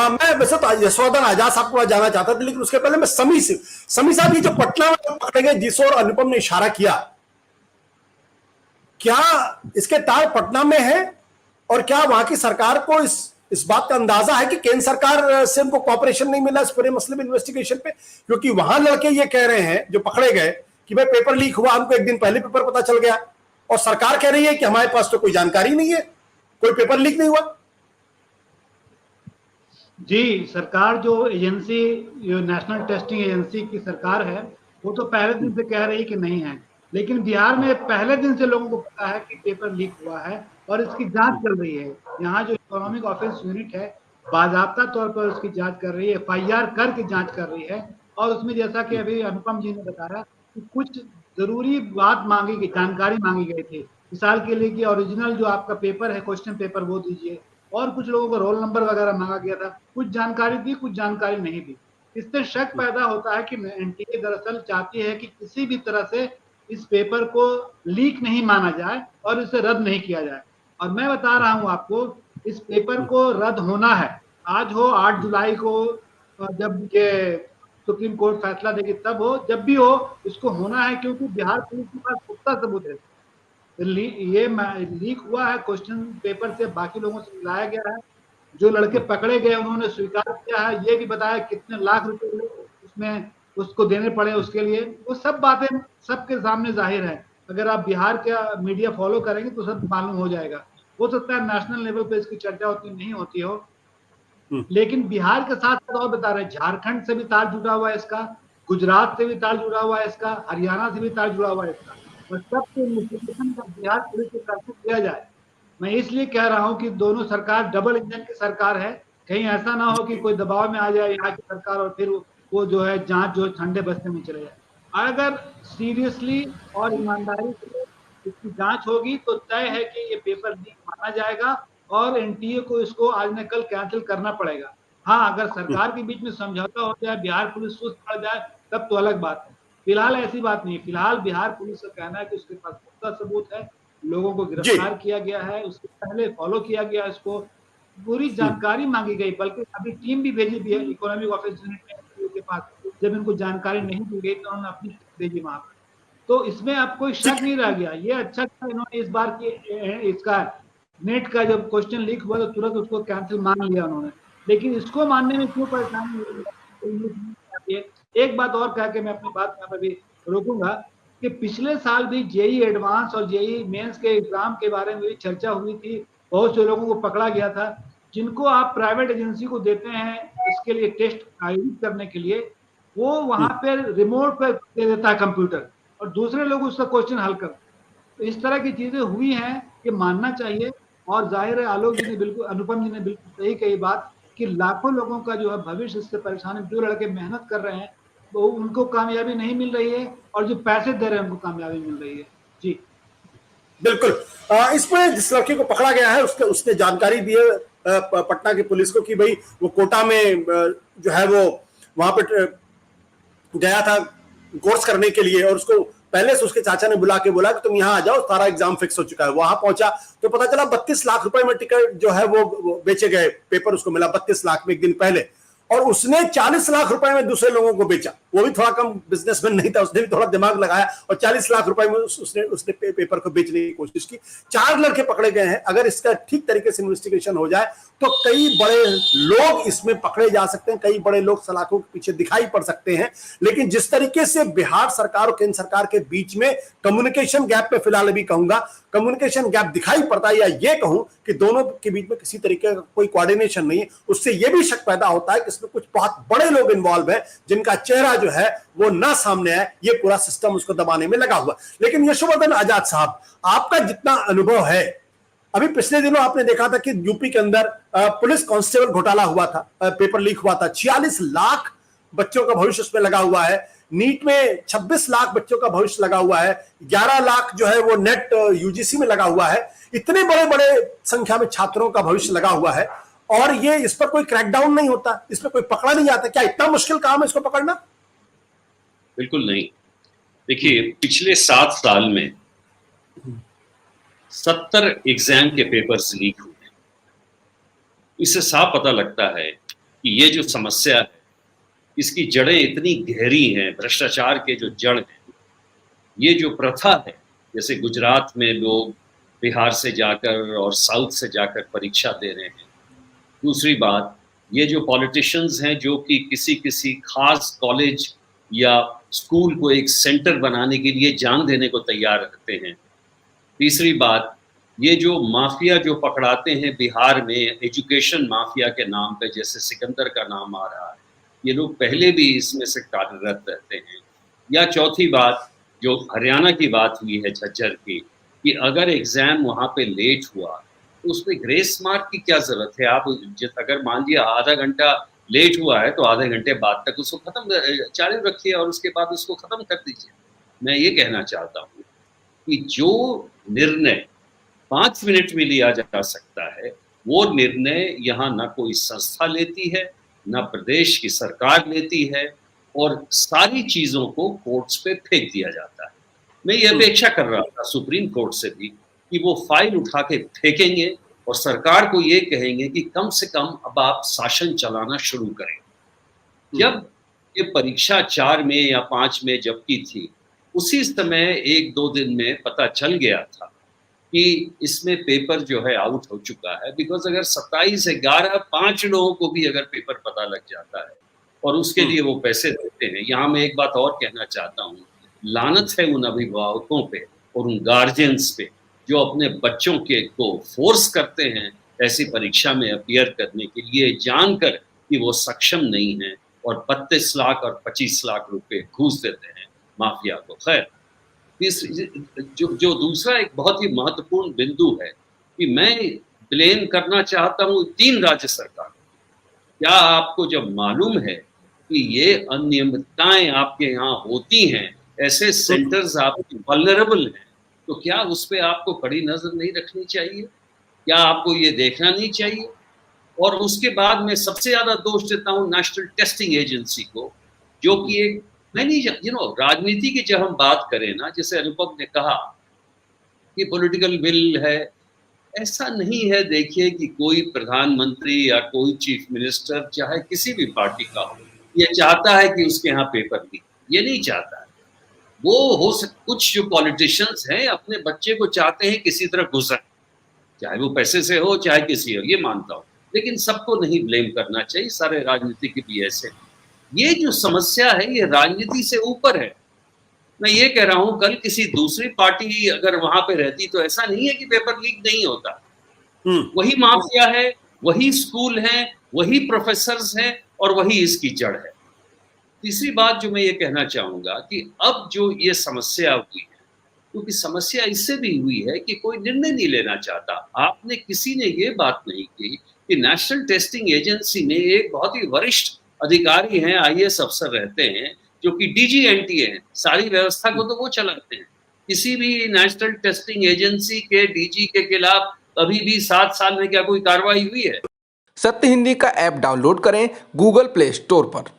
मैं वैसे तो यशवर्धन आजाद साहब को जाना चाहता था, लेकिन उसके पहले मैं समी साहब, ये जो पटना में पकड़े गए, जिस और अनुपम ने इशारा किया, क्या इसके तार पटना में है? और क्या वहां की सरकार को इस बात का अंदाजा है कि केंद्र सरकार से उनको कॉपरेशन नहीं मिला इस पूरे मसले में इन्वेस्टिगेशन पे? क्योंकि वहां लड़के ये कह रहे हैं जो पकड़े गए कि भाई पेपर लीक हुआ, हमको एक दिन पहले पेपर पता चल गया, और सरकार कह रही है कि हमारे पास तो कोई जानकारी नहीं है, कोई पेपर लीक नहीं हुआ। जी, सरकार जो एजेंसी, जो नेशनल टेस्टिंग एजेंसी की सरकार है, वो तो पहले दिन से कह रही है कि नहीं है, लेकिन बिहार में पहले दिन से लोगों को पता है कि पेपर लीक हुआ है और इसकी जांच चल रही है। यहाँ जो इकोनॉमिक ऑफेंस यूनिट है, बाजाबता तौर पर उसकी जांच कर रही है, FIR करके जांच कर रही है, और उसमें जैसा कि अभी अनुपम जी ने बताया कि कुछ जरूरी बात मांगी गई, जानकारी मांगी गई थी, मिसाल के लिए कि ओरिजिनल जो आपका पेपर है, क्वेश्चन पेपर, वो दीजिए, और कुछ लोगों को रोल नंबर वगैरह मांगा गया था, कुछ जानकारी दी, कुछ जानकारी नहीं दी। इससे शक पैदा होता है कि एनटीए दरअसल चाहती है कि किसी भी तरह से इस पेपर को लीक नहीं माना जाए और इसे रद्द नहीं किया जाए। और मैं बता रहा हूं आपको, इस पेपर को रद्द होना है, आज हो 8 जुलाई को, जब ये सुप्रीम कोर्ट फैसला देगी तब हो, जब भी हो, इसको होना है, क्योंकि बिहार पुलिस के पास पुख्ता सबूत है। ये लीक हुआ है क्वेश्चन पेपर से, बाकी लोगों से मिलाया गया है, जो लड़के पकड़े गए उन्होंने स्वीकार किया है, ये भी बताया कितने लाख रुपए उसमें उसको देने पड़े उसके लिए, वो सब बातें सबके सामने जाहिर है। अगर आप बिहार का मीडिया फॉलो करेंगे तो सब मालूम हो जाएगा। हो सकता है नेशनल लेवल पे इसकी चर्चा उतनी नहीं होती हो, लेकिन बिहार के साथ और बता रहे हैं, झारखंड से भी तार जुड़ा हुआ है इसका, गुजरात से भी तार जुड़ा हुआ है इसका, हरियाणा से भी तार जुड़ा हुआ है इसका, और सबके इन्वेस्टिगेशन का बिहार पुलिस के तरफ से किया जाए। मैं इसलिए कह रहा हूं कि दोनों सरकार डबल इंजन की सरकार है, कहीं ऐसा ना हो कि कोई दबाव में आ जाए यहाँ की सरकार और फिर वो जो है जांच जो ठंडे बस्ते में चले जाए। अगर सीरियसली और ईमानदारी से इसकी जांच होगी तो तय है कि ये पेपर लीक माना जाएगा और एनटीए को इसको आज न कल कैंसिल करना पड़ेगा। हाँ, अगर सरकार के बीच में समझौता हो जाए, बिहार पुलिस सुस्त पड़ जाए, तब तो अलग बात है। फिलहाल ऐसी बात नहीं। फिलहाल बिहार पुलिस का कहना है कि उसके पास पुख्ता सबूत है, लोगों को गिरफ्तार किया गया है, उसके पहले फॉलो किया गया, इसको पूरी जानकारी मांगी गई, बल्कि अभी टीम भी भेजी भी है इकोनॉमिक ऑफेंस यूनिट के पास। जब इनको जानकारी नहीं दी गई तो उन्होंने अपनी भेजी वहां पर। तो इसमें अब कोई शक नहीं रह गया। ये अच्छा था इन्होंने इस बार की इसका नेट का जब क्वेश्चन लीक हुआ तो तुरंत उसको कैंसिल मान लिया उन्होंने, लेकिन इसको मानने में क्यों परेशानी हो। एक बात और कह के मैं अपनी बात यहाँ पर भी रोकूंगा कि पिछले साल भी जेई एडवांस और जेई मेंस के एग्जाम के बारे में भी चर्चा हुई थी, बहुत से लोगों को पकड़ा गया था। जिनको आप प्राइवेट एजेंसी को देते हैं इसके लिए टेस्ट आयोजित करने के लिए, वो वहां पर रिमोट पर दे देता है कंप्यूटर और दूसरे लोग उसका क्वेश्चन हल कर। तो इस तरह की चीजें हुई हैं कि मानना चाहिए। और जाहिर है आलोक जी ने बिल्कुल, अनुपम जी ने बिल्कुल सही कही बात कि लाखों लोगों का जो है भविष्य इससे परेशान है। जो लड़के मेहनत कर रहे हैं तो उनको कामयाबी नहीं मिल रही है और जो पैसे दे रहे हैं उनको कामयाबी मिल रही है। जी बिल्कुल। इसमें जिस लड़के को पकड़ा गया है उसने जानकारी दी है पटना की पुलिस को कि भाई वो कोटा में जो है वो वहां पे गया था कोर्स करने के लिए, और उसको पहले से उसके चाचा ने बुला के बोला कि तुम यहाँ आ जाओ, सारा एग्जाम फिक्स हो चुका है। वहां पहुंचा तो पता चला 32 लाख रुपए में टिकट जो है वो बेचे गए, पेपर उसको मिला 32 लाख में एक दिन पहले, और उसने 40 लाख रुपए में दूसरे लोगों को बेचा। वो भी थोड़ा कम बिजनेसमैन नहीं था, उसने भी थोड़ा दिमाग लगाया और 40 लाख रुपए में उसने पेपर को बेचने की कोशिश की। 4 लड़के पकड़े गए हैं। अगर इसका ठीक तरीके से इन्वेस्टिगेशन हो जाए तो कई बड़े लोग इसमें पकड़े जा सकते हैं, कई बड़े लोग सलाखों के पीछे दिखाई पड़ सकते हैं। लेकिन जिस तरीके से बिहार सरकार और केंद्र सरकार के बीच में कम्युनिकेशन गैप में, फिलहाल अभी कहूंगा कम्युनिकेशन गैप दिखाई पड़ता है, या ये कहूं कि दोनों के बीच में किसी तरीके का कोई कोऑर्डिनेशन नहीं है, उससे यह भी शक पैदा होता है कि इसमें कुछ बहुत बड़े लोग इन्वॉल्व हैं जिनका चेहरा जो है वो ना सामने आए, ये पूरा सिस्टम उसको दबाने में लगा हुआ। लेकिन यशवर्धन आजाद साहब, आपका जितना अनुभव है, अभी पिछले दिनों आपने देखा था कि यूपी के अंदर पुलिस कांस्टेबल घोटाला हुआ था, पेपर लीक हुआ था, 46 लाख बच्चों का भविष्य उसमें लगा हुआ है। नीट में 26 लाख बच्चों का भविष्य लगा हुआ है, 11 लाख जो है वो नेट यूजीसी में लगा हुआ है। इतने बड़े बड़े संख्या में छात्रों का भविष्य लगा हुआ है, और ये इस पर कोई क्रैकडाउन नहीं होता, इस पर कोई पकड़ा नहीं जाता। क्या इतना मुश्किल काम है इसको पकड़ना? बिल्कुल नहीं। देखिए, पिछले 7 साल में 70 एग्जाम के पेपर्स लीक हुए। इससे साफ पता लगता है कि ये जो समस्या है इसकी जड़ें इतनी गहरी हैं, भ्रष्टाचार के जो जड़ हैं, ये जो प्रथा है, जैसे गुजरात में लोग बिहार से जाकर और साउथ से जाकर परीक्षा दे रहे हैं। दूसरी बात, ये जो पॉलिटिशियंस हैं जो कि किसी किसी खास कॉलेज या स्कूल को एक सेंटर बनाने के लिए जान देने को तैयार रहते हैं। तीसरी बात, ये जो माफिया जो पकड़ाते हैं बिहार में एजुकेशन माफिया के नाम पे, जैसे सिकंदर का नाम आ रहा है, ये लोग पहले भी इसमें से कार्यरत रहते हैं। या चौथी बात, जो हरियाणा की बात हुई है झज्जर की, कि अगर एग्जाम वहाँ पे लेट हुआ तो उसमें ग्रेस मार्क की क्या जरूरत है? आप अगर मान लिया आधा घंटा लेट हुआ है तो आधे घंटे बाद तक उसको खत्म चालू रखिए और उसके बाद उसको खत्म कर दीजिए। मैं ये कहना चाहता हूँ कि जो निर्णय 5 मिनट में लिया जा सकता है, वो निर्णय यहाँ ना कोई संस्था लेती है, ना प्रदेश की सरकार लेती है, और सारी चीजों को कोर्ट्स पे फेंक दिया जाता है। मैं ये अपेक्षा कर रहा था सुप्रीम कोर्ट से भी कि वो फाइल उठा के फेंकेंगे और सरकार को ये कहेंगे कि कम से कम अब आप शासन चलाना शुरू करें। जब ये परीक्षा 4 में या 5 में जब की थी, उसी समय 1-2 दिन में पता चल गया था कि इसमें पेपर जो है आउट हो चुका है। बिकॉज अगर 27/11 5 लोगों को भी अगर पेपर पता लग जाता है और उसके लिए वो पैसे देते हैं। यहाँ मैं एक बात और कहना चाहता हूँ, लानत है उन अभिभावकों पे और उन गार्जियंस पे जो अपने बच्चों के को फोर्स करते हैं ऐसी परीक्षा में अपीयर करने के लिए, जानकर कि वो सक्षम नहीं है, और 32 लाख और 25 लाख रुपए घूस देते हैं माफिया को। खैर, जो दूसरा एक बहुत ही महत्वपूर्ण बिंदु है कि मैं ब्लेम करना चाहता हूँ 3 राज्य सरकार। क्या आपको जब मालूम है कि ये अनियमितताएं आपके यहाँ होती हैं, ऐसे सेंटर्स आपके वल्नरेबल हैं, तो क्या उस पर आपको कड़ी नजर नहीं रखनी चाहिए? क्या आपको ये देखना नहीं चाहिए? और उसके बाद मैं सबसे ज्यादा दोष देता हूँ नेशनल टेस्टिंग एजेंसी को, जो कि एक राजनीति की जब हम बात करें ना, जैसे अनुपम ने कहा कि पॉलिटिकल विल है, ऐसा नहीं है। देखिए कि कोई प्रधानमंत्री या कोई चीफ मिनिस्टर चाहे किसी भी पार्टी का हो, ये चाहता है कि उसके यहाँ पेपर लीक, ये नहीं चाहता है। वो कुछ जो पॉलिटिशियंस हैं अपने बच्चे को चाहते हैं किसी तरह घुसा, चाहे वो पैसे से हो चाहे किसी हो, ये मानता हूँ, लेकिन सबको नहीं ब्लेम करना चाहिए। सारे राजनीति भी ऐसे। ये जो समस्या है ये राजनीति से ऊपर है। मैं ये कह रहा हूं, कल किसी दूसरी पार्टी अगर वहां पे रहती तो ऐसा नहीं है कि पेपर लीक नहीं होता। वही माफिया है, वही स्कूल है, वही प्रोफेसर्स हैं और वही इसकी जड़ है। तीसरी बात जो मैं ये कहना चाहूंगा कि अब जो ये समस्या हुई है, क्योंकि समस्या इससे भी हुई है कि कोई निर्णय नहीं लेना चाहता। आपने किसी ने ये बात नहीं की कि नेशनल टेस्टिंग एजेंसी में एक बहुत ही वरिष्ठ अधिकारी हैं, IAS अफसर रहते हैं, जो कि DG NTA हैं। सारी व्यवस्था को तो वो चलाते हैं। किसी भी नेशनल टेस्टिंग एजेंसी के DG के खिलाफ अभी भी 7 साल में क्या कोई कार्रवाई हुई है? सत्य हिंदी का ऐप डाउनलोड करें गूगल प्ले स्टोर पर।